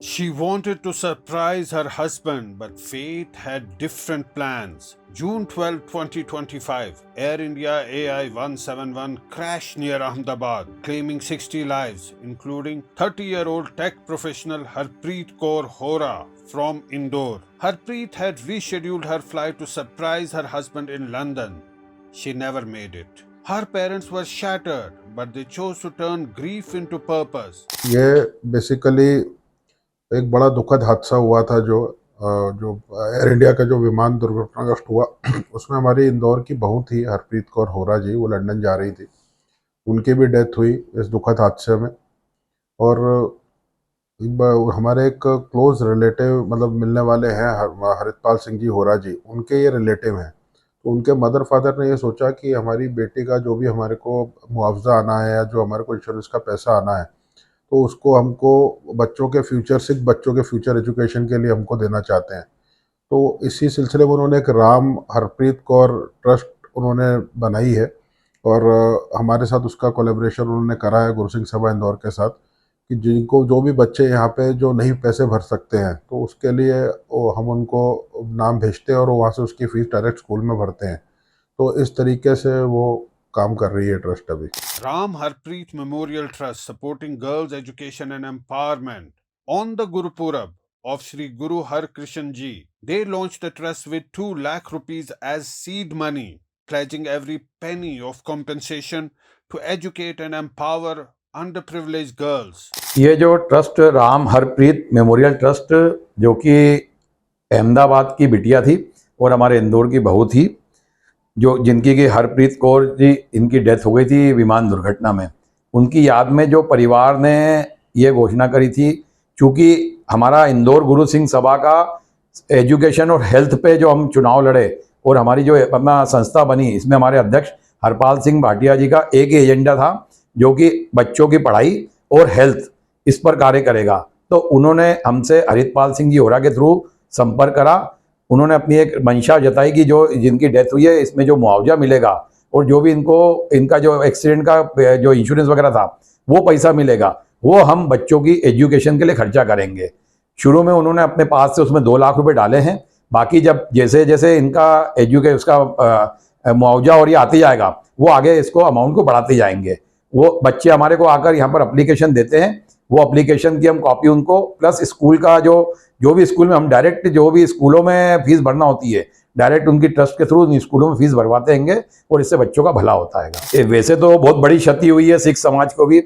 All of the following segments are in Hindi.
She wanted to surprise her husband, but fate had different plans. June 12, 2025, Air India AI 171 crashed near Ahmedabad, claiming 60 lives, including 30-year-old tech professional Harpreet Kaur Hora from Indore. Harpreet had rescheduled her flight to surprise her husband in London. She never made it. Her parents were shattered, but they chose to turn grief into purpose. ये बेसिकली एक बड़ा दुखद हादसा हुआ था जो एयर इंडिया का जो विमान दुर्घटनाग्रस्त हुआ उसमें हमारी इंदौर की बहू थी हरप्रीत कौर होरा जी। वो लंदन जा रही थी, उनकी भी डेथ हुई इस दुखद हादसे में। और हमारे एक क्लोज रिलेटिव मतलब मिलने वाले हैं हरितपाल सिंह जी होरा जी, उनके ये रिलेटिव हैं। तो उनके मदर फादर ने ये सोचा कि हमारी बेटी का जो भी हमारे को मुआवजा आना है या जो हमारे को इंश्योरेंस का पैसा आना है, तो उसको हमको बच्चों के फ्यूचर, सिर्फ बच्चों के फ्यूचर एजुकेशन के लिए हमको देना चाहते हैं। तो इसी सिलसिले में उन्होंने एक राम हरप्रीत कौर ट्रस्ट उन्होंने बनाई है। और हमारे साथ उसका कोलेब्रेशन उन्होंने करा है गुरु सिंह सभा इंदौर के साथ, कि जिनको जो भी बच्चे यहाँ पे जो नहीं पैसे भर सकते हैं, तो उसके लिए हम उनको नाम भेजते हैं और वहाँ से उसकी फ़ीस डायरेक्ट स्कूल में भरते हैं। तो इस तरीके से वो काम कर रही है ट्रस्ट अभी। Ram Harpreet Memorial Trust supporting girls' education and empowerment. On the Guru Purab of Sri Guru Har Krishan Ji, they launched the trust with 2 lakh rupees as seed money, pledging every penny of compensation to educate and empower underprivileged girls. ये जो trust Ram Harpreet memorial trust, जो कि अहमदाबाद की बिटिया थी और हमारे इंदौर की बहू थी, जो जिनकी कि हरप्रीत कौर जी, इनकी डेथ हो गई थी विमान दुर्घटना में, उनकी याद में जो परिवार ने ये घोषणा करी थी, चूँकि हमारा इंदौर गुरु सिंह सभा का एजुकेशन और हेल्थ पे जो हम चुनाव लड़े और हमारी जो अपना संस्था बनी, इसमें हमारे अध्यक्ष हरपाल सिंह भाटिया जी का एक एजेंडा था जो कि बच्चों की पढ़ाई और हेल्थ, इस पर कार्य करेगा। तो उन्होंने हमसे हरितपाल सिंह जी होरा के थ्रू संपर्क करा। उन्होंने अपनी एक मंशा जताई कि जो जिनकी डेथ हुई है इसमें जो मुआवजा मिलेगा और जो भी इनका जो एक्सीडेंट का जो इंश्योरेंस वगैरह था वो पैसा मिलेगा, वो हम बच्चों की एजुकेशन के लिए खर्चा करेंगे। शुरू में उन्होंने अपने पास से उसमें 2 लाख रुपए डाले हैं। बाकी जब जैसे जैसे इनका उसका मुआवजा और ये आते जाएगा, वो आगे इसको अमाउंट को बढ़ाते जाएंगे। वो बच्चे हमारे को आकर यहाँ पर अप्लीकेशन देते हैं, वो अप्लीकेशन की हम कॉपी उनको प्लस स्कूल का जो भी स्कूल में हम डायरेक्ट जो भी स्कूलों में फीस भरना होती है, डायरेक्ट उनकी ट्रस्ट के थ्रू स्कूलों में फीस भरवाते हैं और इससे बच्चों का भला होता है। वैसे तो बहुत बड़ी क्षति हुई है सिख समाज को भी,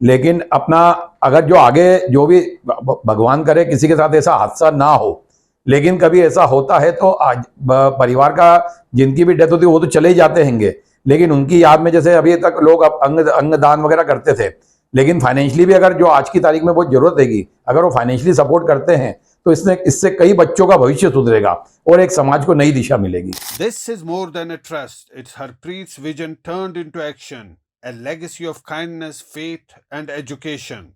लेकिन अपना अगर जो आगे जो भी भगवान करे किसी के साथ ऐसा हादसा ना हो, लेकिन कभी ऐसा होता है तो आज परिवार का जिनकी भी डेथ होती है वो तो चले ही जाते हैं, लेकिन उनकी याद में जैसे अभी तक लोग अंग दान वगैरह करते थे, लेकिन फाइनेंशियली भी अगर जो आज की तारीख में बहुत जरूरत रहेगी, अगर वो फाइनेंशियली सपोर्ट करते हैं तो इससे कई बच्चों का भविष्य सुधरेगा और एक समाज को नई दिशा मिलेगी। This is more than a trust, it's Harpreet's vision turned into action, a legacy of kindness, faith, and education.